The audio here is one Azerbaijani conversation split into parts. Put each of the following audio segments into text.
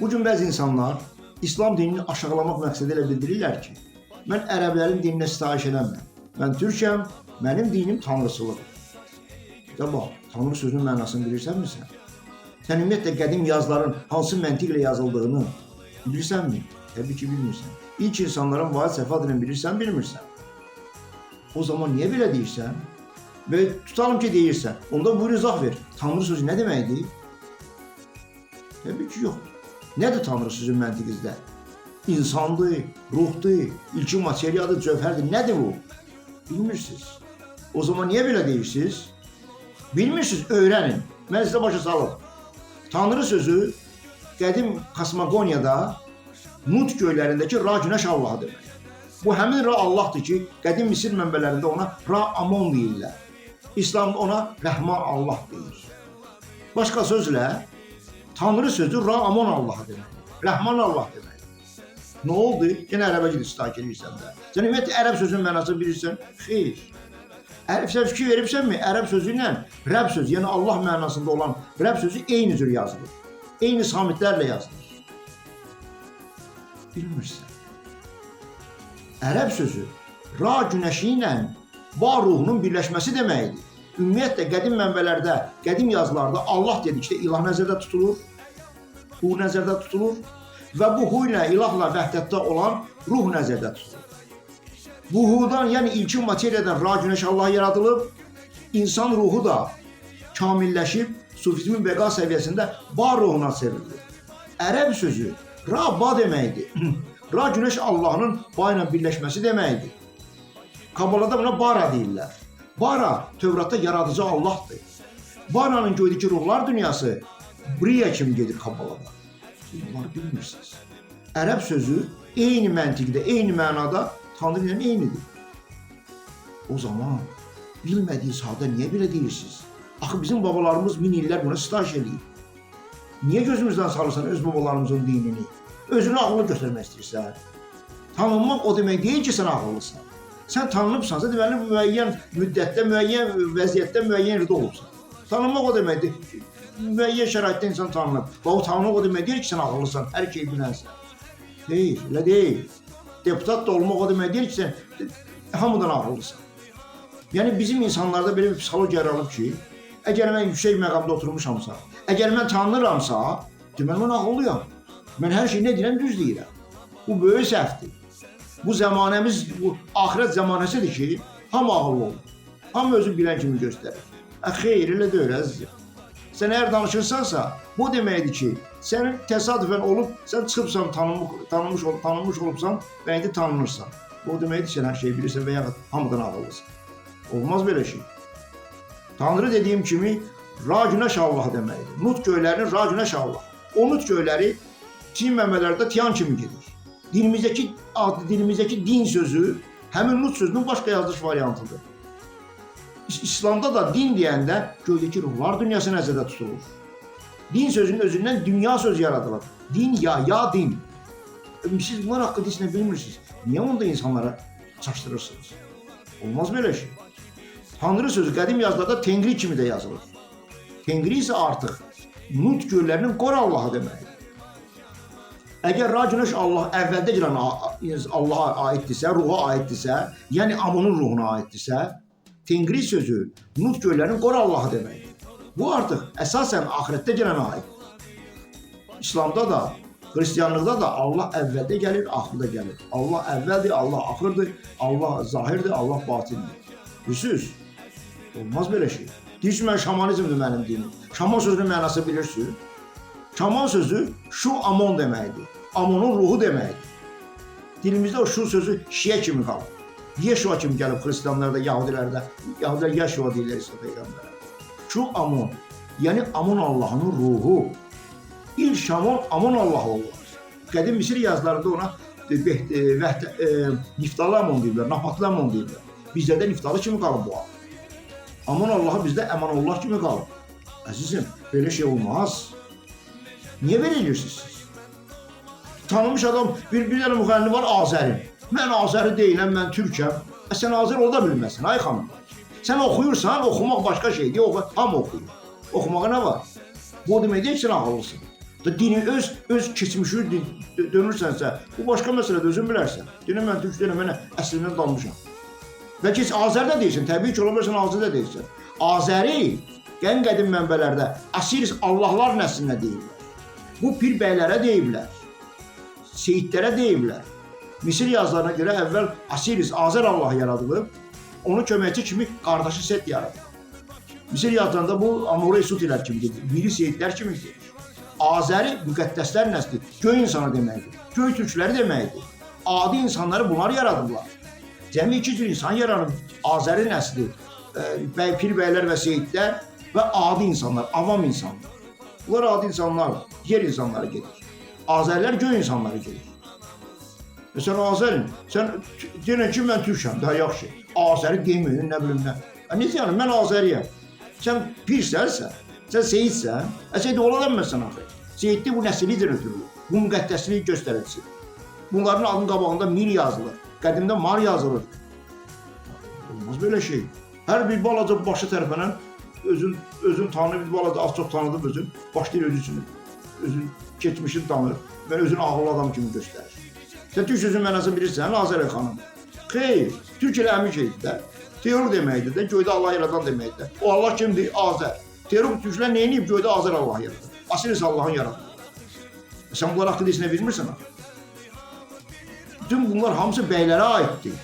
Bugün bəzi insanlar İslam dinini aşağılamaq məqsədi ilə bildirirlər ki, mən ərəblərin dininə sitayiş edəməm. Mən türkəm, mənim dinim tanrısılıqdır. Da bax, tanrı sözünün mənasını bilirsənmi sən? Sən ümumiyyətlə qədim yazıların hansı məntiqlə yazıldığını bilirsənmi? Təbii ki, bilmirsən. İlk insanların vahid səhv adını bilirsən, bilmirsən. O zaman niyə belə deyirsən? Və tutalım ki, deyirsən. Onda buyur izah ver. Tanrı sözü nə deməkdir? Təbii ki, yox. Nədir Tanrı sözün məntiqizdə? İnsandır, ruhdur, ilkin materiyadır, cövhərdir. Nədir bu? Bilmirsiniz. O zaman niyə belə deyirsiniz? Bilmirsiniz, öyrənin. Mən sizə başa salım. Tanrı sözü qədim kosmogoniyada Nut göylərindəki Ra günəş Allahı demək. Bu həmin Ra Allahdır ki, qədim Misir mənbələrində ona Ra Amon deyirlər. İslamda ona Rəhman Allah deyir. Başqa sözlə, Tanrı sözü Ra Amon Allahı demək. Rəhman Allah demək. Nə oldu? Yenə ərəbə gedib sitayiş edirsən də. Sən ümumiyyətlə ərəb sözünün mənasını bilirsən? Xeyr. Sən fikir veribsənmi? Ərəb sözü ilə Rəbb sözü, yəni Allah mənasında olan Rəbb sözü eyni cür yazılır. Eyni samitlərlə yazılır. Bilmirsən. Ərəb sözü Ra günəşi ilə var ruhunun birləşməsi deməkdir. Ümumiyyətlə qədim mənbələrdə, qədim yazılarda Allah dedikdə ilah nəzərdə tutulur, hu nəzərdə tutulur və bu hu ilə ilahla vəhdətdə olan ruh nəzərdə tutulur. Bu hudan, yəni ilkin materiyadan Ra günəş Allah yaradılıb, insan ruhu da kamilləşib, sufizmin bəqa səviyyəsində ba ruhuna çevrilir. Ərəb sözü Ra ba deməkdir. Ra günəş Allah'ın ba ilə birləşməsi deməkdir. Kabalada buna Bara deyirlər. Bara Tövratda yaradıcı Allah'dır. Bara'nın göydəki ruhlar dünyası Briya kimi gedir Kabalada. Bunları bilmirsiniz. Ərəb sözü eyni məntiqdə, eyni mənada Tanrı ilə eynidir. O zaman bilmədiyiniz halda niyə belə deyirsiniz? Axı bizim babalarımız min illər buna sitayiş edir. Niyə gözümüzdən salırsan öz babalarımızın dinini? Özünü ağıllı göstərmək istəyirsən. Tanınmaq o demək deyil ki, sən ağıllısın. Sən tanınıbsansa, deməli, müəyyən müddətdə, müəyyən vəziyyətdə, müəyyən yerdə olubsan. Tanınmaq o deməkdir, müəyyən şəraitdə insan tanınıb. Və o tanınmaq o demək deyil ki, sən ağıllısan, hər şeyi bilənsən. Deyil, elə deyil. Deputat da olmaq o demək deyil ki, sən hamıdan ağıllısın. Yəni, bizim insanlarda belə bir psixologiya yaranıb ki, əgər mən yüksək məqamda oturmuşamsa, əgər mən tanınıramsa, deməli, mən ağıllıyam. Mən hər şeyi nə deyirəm, düz deyirəm. Bu böyük səhvdir. Bu zamanəmiz, bu axirət zamanəsidir ki, hamı ağıllı olur. Hamı özü bilən kimi göstərir. Xeyr, elə deyil, əzizim. Sən əgər danışırsansa, bu deməkdir ki, sənin təsadüfən olub, sən çıxıbsan, tanınmış olubsan və indi tanınırsan. Bu deməkdir ki, sən hər şeyi bilirsən və yaxud hamıdan ağıllısın. Olmaz belə şey. Tanrı dediyim kimi, Ra günəş Allah deməkdir. Nut göylərinin Ra günəş Allah. O nut göyləri Çin mənbələrdə tiyan kimi gedir. Dilimizdəki din sözü həmin nut sözünün başqa yazılış variantıdır. İslamda da din deyəndə göydəki ruhlar dünyası nəzərdə tutulur. Din sözünün özündən dünya sözü yaradılır. Din ya din. Siz bunlar haqqında heç nə bilmirsiniz. Niyə onda insanlara çaşdırırsınız? Olmaz belə şey. Tanrı sözü qədim yazılarda Tengri kimi də yazılır. Tengri isə artıq nut göllərinin qor Allahı deməkdir. Əgər Ra günəş Allah əvvəldə gələn Allaha aiddirsə, ruha aiddirsə, yəni Amonun ruhuna aiddirsə, Tengri sözü Nut göllərinin qor Allahı deməkdir. Bu artıq əsasən axirətdə gələnə aid. İslamda da, Hristiyanlıqda da Allah əvvəldə gəlir, axırda gəlir. Allah əvvəldir, Allah axırdır, Allah zahirdir, Allah batindir. Bilirsiniz? Olmaz belə şey. Deyirsiniz, mən şamanizmdir mənim dinim. Şaman sözünün mənası bilirsiniz? Şaman sözü şu amon deməkdir. Amonun ruhu deməkdir. Dilimizdə o şu sözü şiə kimi qalır. Yeşua kimi gəlib Hristiyanlarda, Yahudilərdə. Yahudilər Yeşua deyirlər İsa Peyğəmbərə. Şu amon, yəni Amon Allahının ruhu. İlk Şamon Amon Allah olur. Qədim Misir yazılarında ona Niftalı Amon deyirlər, Napatlı Amon deyirlər. Bizdə də Niftalı kimi qalıb bu ad. Amon Allahı bizdə Əmanullah kimi qalıb. Əzizim, belə şey olmaz. Niyə belə edirsiniz siz? Tanınmış adam, bir dənə müğənni var, Azəri. Mən Azəri deyiləm, mən Türkəm. Sən Azəri ola bilməsin, ay xanım. Sən oxuyursan, oxumaq başqa şeydir, hamı oxuyur. Oxumağa nə var? Bu demək deyil ki, sən ağıllısın. Dini öz keçmişini dönürsənsə, bu başqa məsələdir, özün bilərsən. Deyirəm, mən türk deyirəm, mən əslindən dalmışam. Bəlkə heç Azərdə deyilsin, təbii ki, ola bilirsən Azərdə deyilsin. Azəri qədim mənbələrdə Asiris Allahlar nəslinə deyirlər. Bu pir bəylərə deyiblər, seyidlərə deyiblər. Misir yazılarına görə əvvəl Asiris, Azər Allah yaradılıb, onun köməkçi kimi qardaşı Set yaradılıb. Misir yazılarında bu Amore Sutilər kimi gedir, biri seyidlər kimi gedir. Azəri müqəddəslər nəsli, göy insanı deməkdir, göy türkləri deməkdir. Adi insanları bunlar yaradıblar. Cəmi iki cür insan yaranıb, Azəri nəsli, pir bəylər və seyidlər və adi insanlar, avam insanlar. Bunlar adi insanlar, yer insanları gedir. Azərilər göy insanları gedir. Sən Azərin, sən deyirən ki, mən türkəm, daha yaxşı. Azəri deməyin, nə bilim nə. Necə yəni, mən Azəriyəm. Sən pirsənsə, sən seyidsən, seyid ola bilməzsən axı. Seyidli bu nəsillikdir ötürülür, bu müqəddəsliyi göstərəcək. Bunların adının qabağında mir yazılır, qədimdə mar yazılır. Olmaz belə şey. Hər bir balaca başı tərəfənən özün tanır, bir balaca az çox tanıdıb özün, başlayır özün keçmişini tanır və özün ağıllı adam kimi göstərir. Sən türk sözün mənasını bilirsən, Azərə xanım. Xeyr, türk elə əmin şeydir də. Teolog deməkdir də, göydə Allah yaradan deməkdir də. O Allah kimdir? Azər. Teolog türklər neyiniyib? Göydə Azər Allah yaradan. Asiris Allahın yaradan. Sən bunlar haqqında heç nə bilmirsən ha? Bütün bunlar hamısı bəylərə aiddir.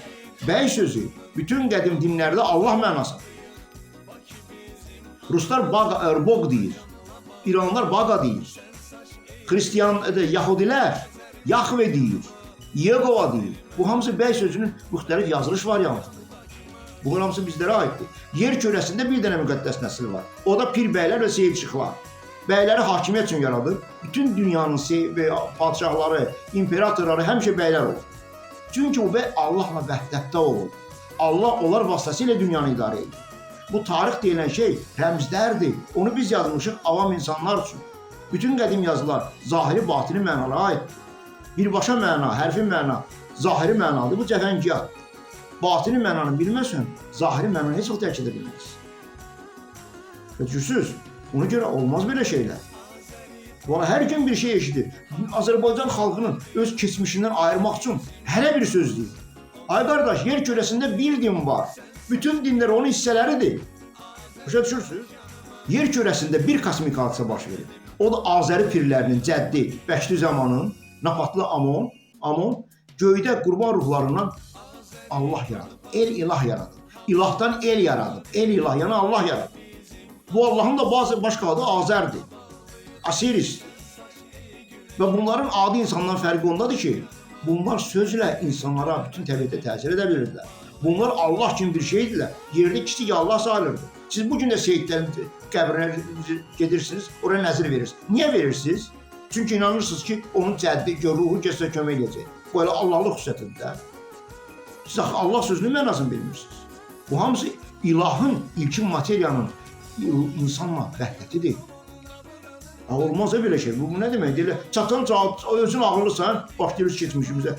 Bəy sözü bütün qədim dinlərdə Allah mənası. Ruslar Bog deyir. İranlılar Baqa deyir. Hristiyan, Yahudilər Yahve deyir. Yegova deyir. Bu hamısı bəy sözünün müxtəlif yazılış variantıdır. Bunlar hamısı bizlərə aiddir. Yer kürəsində bir dənə müqəddəs nəsil var. O da pir bəylər və seyidçıqlar. Bəyləri hakimiyyət üçün yaradıb. Bütün dünyanın padişahları, imperatorları həmişə bəylər olur. Çünki o bəy Allahla vəhdətdə olur. Allah onlar vasitəsilə dünyanı idarə edir. Bu tarix deyilən şey rəmzlərdir. Onu biz yazmışıq avam insanlar üçün. Bütün qədim yazılar zahiri, batini mənalara aiddir. Birbaşa məna, hərfi məna, zahiri mənadır. Bu cəfəngiyat. Batini mənanı bilməsən, zahiri mənanı heç vaxt dərk edə bilməz. Görürsünüz, ona görə olmaz belə şeylər. Valla hər gün bir şey eşidir. Azərbaycan xalqının öz keçmişindən ayırmaq üçün hələ bir söz deyir. Ay qardaş, yer kürəsində bir din var. Bütün dinlər onun hissələridir. Başa düşürsünüz? Yer kürəsində bir kosmik hadisə baş verir. O da Azəri pirlərinin cəddi Bəştüzəmanın, Napatlı Amon göydə qurban ruhlarından Allah yaradıb. El ilah yaradıb. İlahdan el yaradıb. El ilah yəni Allah yaradıb. Bu Allahın da başqa adı Azərdir. Asirisdir. Və bunların adi insandan fərqi ondadır ki, bunlar sözlə insanlara, bütün təbiətə təsir edə bilirlər. Bunlar Allah kimi bir şeydirlər. Yerdə kiçik Allah sayılırdı. Siz bugün də seyidlərin qəbrinə gedirsiniz, oraya nəzir verirsiniz. Niyə verirsiniz? Çünki inanırsınız ki, onun cəddi, ruhu kəsə kömək edəcək. Bu elə Allahlıq xüsusiyyətidir. Siz Allah sözünün mənasını bilmirsiniz. Bu hamısı ilahın, ilkin materiyanın insanla vəhdətidir. Olmaz belə şey. Bu nə demək? Deyirlər, çatan özün ağırlısan, başlayırız keçmişimizə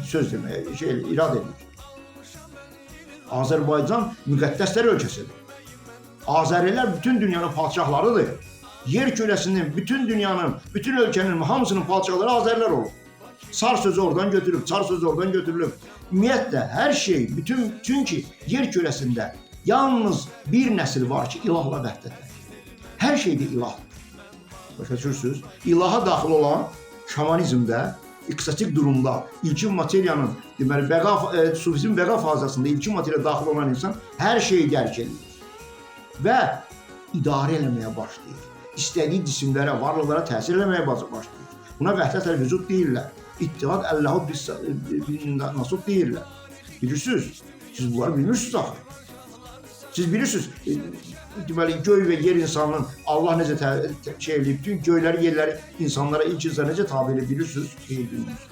söz deməyə, irad edir. Azərbaycan müqəddəslər ölkəsidir. Azərilər bütün dünyanın padişahlarıdır. Yer kürəsinin, bütün dünyanın, bütün ölkənin hamısının padişahları Azərlər olur. Sar sözü oradan götürülüb, çar sözü oradan götürülüb. Ümumiyyətlə, hər şey, çünki yer kürəsində yalnız bir nəsil var ki, ilahla vəhdətdir. Hər şeydə ilahdır. Başa düşürsünüz? İlaha daxil olan şamanizmdə, ekstatik durumda, ilkin materiyanın, deməli, sufizm bəqa fazasında ilkin materiya daxil olan insan hər şeyi dərk edir və idarə eləməyə başlayır. İstədiyi cisimlərə, varlıqlara təsir eləməyə başlayır. Buna vəhdət əl-vücud deyirlər. İttihad əl-lahud nasud deyirlər. Bilirsiniz? Siz bunları bilmirsiniz axı. Siz bilirsiniz, deməli, göy və yer insanının Allah necə eləyib, bütün göyləri, yerləri insanlara, ilk insana necə tabi eləyib bilirsiniz? Bilmirsiniz.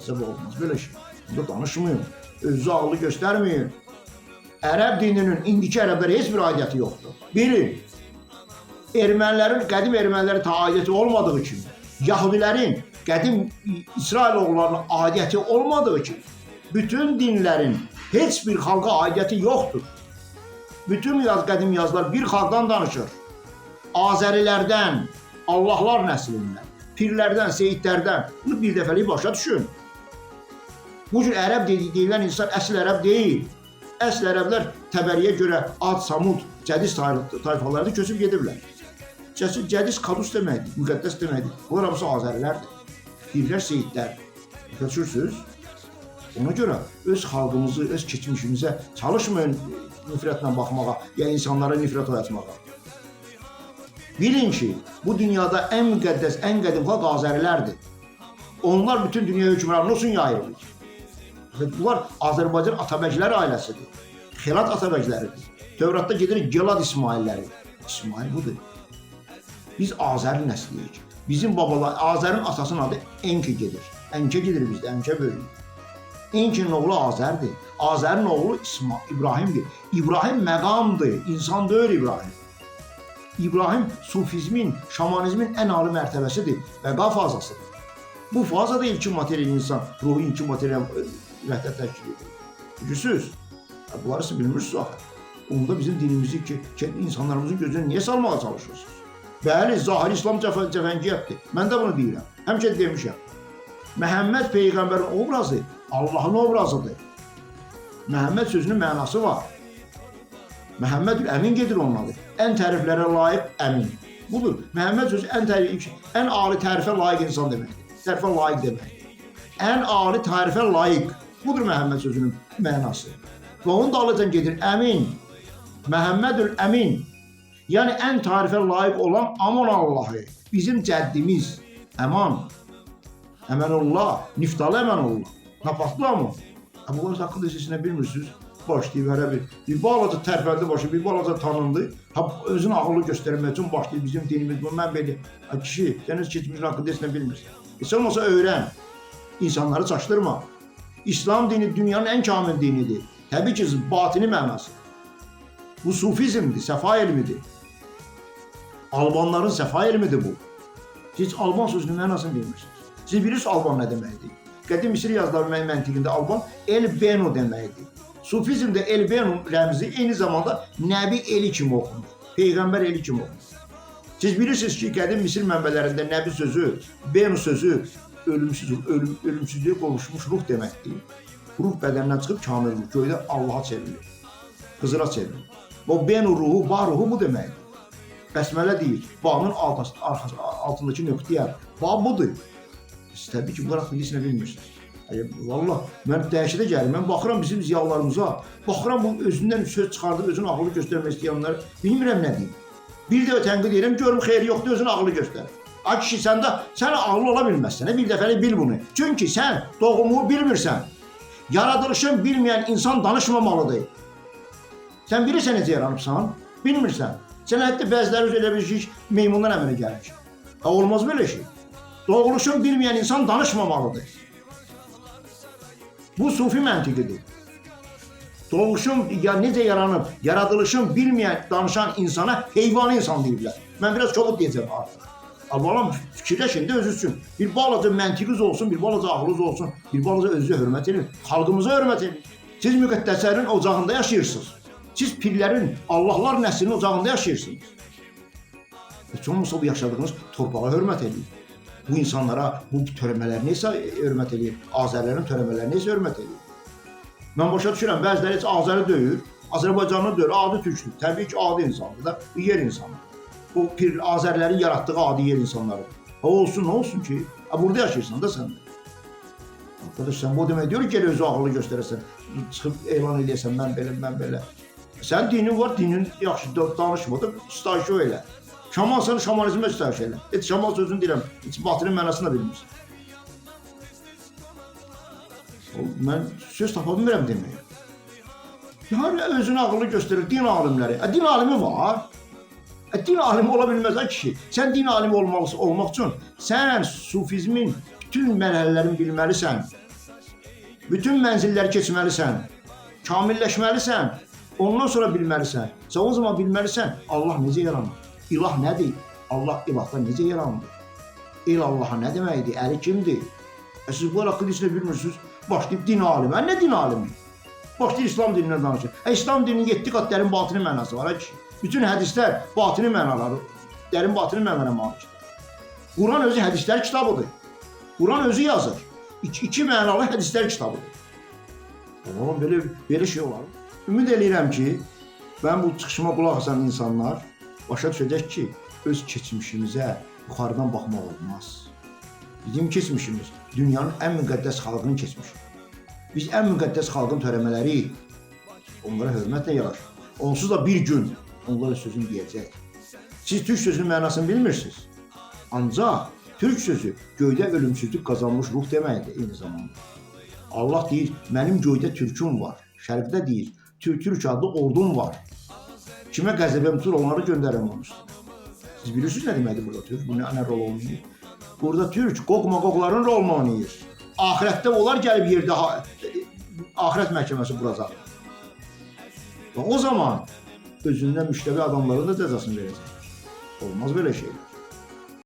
Əsəb olmaz belə şey. Bunda danışmayın, özünüzü ağırlı göstərməyin. Ərəb dininin indiki ərəblərə heç bir aidiyyəti yoxdur. Bilin, ermənilərin, qədim ermənilərin aidiyyəti olmadığı kimi, Yahudilərin, qədim İsrail oğullarının aidiyyəti olmadığı kimi, bütün dinlərin heç bir xalqa aidiyyəti yoxdur. Bütün qədim yazılar bir xalqdan danışır. Azərilərdən, Allahlar nəslindən, pirlərdən, seyidlərdən. Bunu bir dəfəlik başa düşün. Bu cür ərəb deyilən insan əsl ərəb deyil. Əsl ərəblər Təbəriyə görə Ad, Samud, Cədis tayfalarında köçüb gediblər. Cədis Kadus deməkdir, müqəddəs deməkdir. Bunlar hamısı Azərilərdir. Pirlər, seyidlər. Köçürsünüz. Ona görə öz xalqımızı, öz keçmişimizə çalışmayın nifrətlə baxmağa, ya insanlara nifrət oyatmağa. Bilin ki, bu dünyada ən müqəddəs, ən qədim xalq Azərilərdir. Onlar bütün dünya hökmranlığı üçün yayılır. Bunlar Azərbaycan Atabəklər ailəsidir. Xelat Atabəkləridir. Tövratda gedir Gelad İsmailləri. İsmail budur. Biz Azəri nəsliyik. Bizim babalar, Azərin atasının adı Enki gedir. Ənkə gedir bizdə, Ənkə bölünür. Enkinin oğlu Azərdir. Azərin oğlu İbrahimdir. İbrahim məqamdır, insan deyil İbrahim. İbrahim sufizmin, şamanizmin ən ali mərtəbəsidir, bəqa fazasıdır. Bu fazada ilkin material insan, ruhu ilkin material vəhdət təşkil edir. Bilirsiniz? Bunları siz bilmirsiniz axı. Onda bizim dinimizi ki, insanlarımızın gözünü niyə salmağa çalışırsınız? Bəli, zahiri İslam cəfəngiyyətdir. Mən də bunu deyirəm. Həmişə demişəm. Məhəmməd Peyğəmbərin obrazı Allahın obrazıdır. Məhəmməd sözünün mənası var. Məhəmmədül Əmin gedir onun adı. Ən təriflərə layiq əmin. Budur. Məhəmməd sözü ən ali tərifə layiq insan deməkdir. Tərifə layiq deməkdir. Ən ali tərifə layiq. Budur Məhəmməd sözünün mənası. Və onun dalınca gedir Əmin. Məhəmmədül Əmin. Yəni ən tərifə layiq olan Aman Allahı. Bizim cəddimiz. Əman. Əmənullah. Niftalı Əmənullah. Napatlı Aman. Bunlar haqqında siz nə bilmirsiniz? Başlayıb hərə bir balaca tərpəndi başı, bir balaca tanındı. Özünü ağıllı göstərmək üçün başlayıb bizim dinimiz bu. Mən belə, kişi, səniz keçmişin haqqında heç nə bilmirsin. Heç olmasa öyrən. İnsanları çaşdırma. İslam dini dünyanın ən kamil dinidir. Təbii ki, batini mənası. Bu sufizmdir, səfa elmidir. Albanların səfa elmidir bu. Siz Alban sözünün mənasını bilmirsiniz. Siz bilirsiniz Alban nə deməkdir? Qədim Misir yazıları məntiqində Alban El-Beno deməkdir. Sufizmdə El-Beno rəmzi eyni zamanda Nəbi eli kimi oxunur. Peyğəmbər eli kimi oxunur. Siz bilirsiniz ki, qədim Misir mənbələrində Nəbi sözü, Beno sözü ölümsüzlüyə qovuşmuş ruh deməkdir. Ruh bədəndən çıxıb kamil ruh, göydə Allaha çevrilir, Xızıra çevrilir. O Beno ruhu, ba ruhu bu deməkdir. Bəsmələ deyir, bağın altındakı nöqtəyər, ba budur. Siz təbii ki, bunlar haqqında heç nə bilmirsiniz. Valla, mən dəhşətə gəlir, mən baxıram bizim ziyalılarımıza, baxıram bu özündən söz çıxardıb, özünün ağılı göstərmək istəyənlər, bilmirəm nə deyim. Bir də tənqid edirəm, görüm xeyri yoxdur, özünün ağılı göstərir. Ay kişi, sən ağıllı ola bilməzsən, bir dəfəli bil bunu. Çünki sən doğumu bilmirsən, yaradılışın bilməyən insan danışmamalıdır. Sən bilirsən necə yaranıbsan, bilmirsən. Sən hətta bəziləri elə bir şey, meymundan əmələ gəlmiş. Olmaz belə şey. Doğuluşun bilməyən insan danışmamalıdır. Bu sufi məntiqidir. Doğuşun necə yaranıb, yaradılışın bilməyən, danışan insana heyvani insan deyirlər. Mən biraz kobud deyəcəm artıq. Allah'ım fikirləşin də özü üçün. Bir balaca məntiqiniz olsun, bir balaca ağlınız olsun, bir balaca özünüzə hörmət edin, xalqımıza hörmət edin. Siz müqəddəslərin ocağında yaşayırsınız. Siz pirlərin, Allahlar nəslinin ocağında yaşayırsınız. Heç olmasa bu yaşadığınız torpağa hörmət edin. Bu insanlara, bu törəmələr neysə hörmət edir, Azərlərin törəmələri neysə hörmət edir. Mən başa düşürəm, bəziləri heç Azəri döyür, Azərbaycanlı döyür, adi türkdür. Təbii ki, adi insandır da, bu yer insandır. Bu Azərlərin yaratdığı adi yer insanlarıdır. Olsun, nə olsun ki? Burada yaşayırsan da sən də. Arkadaş, sən bu demək deyir ki, özü ağıllı göstərəsən, çıxıb elan eləyəsən, mən belə. Sən dinin var, dinin yaxşı danışmadı, stajı elə. Şamansan, şamanizmə stajı elə. Heç şaman sözünü deyirəm, heç batının mənasını da bilmirsən. Mən söz tapa bilmirəm deməyə. Yəni, özünü ağıllı göstərir, din alimləri. Din alimi var. Din alimi ola bilməz kişi. Sən din alimi olmaq üçün sən sufizmin bütün mərhələlərini bilməlisən. Bütün mənzilləri keçməlisən. Kamilləşməlisən. Ondan sonra bilməlisən. Sən o zaman bilməlisən Allah necə yaranır? İlah nədir? Allah ilahdan necə yaranır? El Allaha nə deməkdir? Əli kimdir? Siz bu haqqında heç nə bilmirsiniz. Başlayıb din alimi. Nə din alimi? Başlayıb İslam dinindən danışır. İslam dininin 7 qat dərin batini mənası var kişi. Bütün hədislər batini mənaları, dərin batini mənaya malikdir. Quran özü hədislər kitabıdır. Quran özü yazır. İki mənalı hədislər kitabıdır. Oğlum, belə şey olar. Ümid edirəm ki, mən bu çıxışıma qulaq asan insanlar başa düşəcək ki, öz keçmişimizə yuxarıdan baxmaq olmaz. Bizim keçmişimiz dünyanın ən müqəddəs xalqının keçmişi. Biz ən müqəddəs xalqın törəmələriyik. Onlara hörmətlə yaraşır. Onsuz da bir gün onlara sözünü deyəcək. Siz türk sözünün mənasını bilmirsiniz. Ancaq türk sözü göydə ölümsüzlük qazanmış ruh deməkdir eyni zamanda. Allah deyir, mənim göydə türküm var. Şərqdə deyir, türk adlı ordum var. Kimə qəzəbəm tutur, onları göndərəm onun üstüne. Siz bilirsiniz nə deməkdir burada türk? Bu nə rol oynayır? Burada türk qoqma-qoqların rolunu oynayır. Ahirətdə onlar gəlib yerdə ahirət məhkəməsi quracaq. Və o zaman özündən müştəbih adamların da cəzasını verəcək. Olmaz belə şeylər.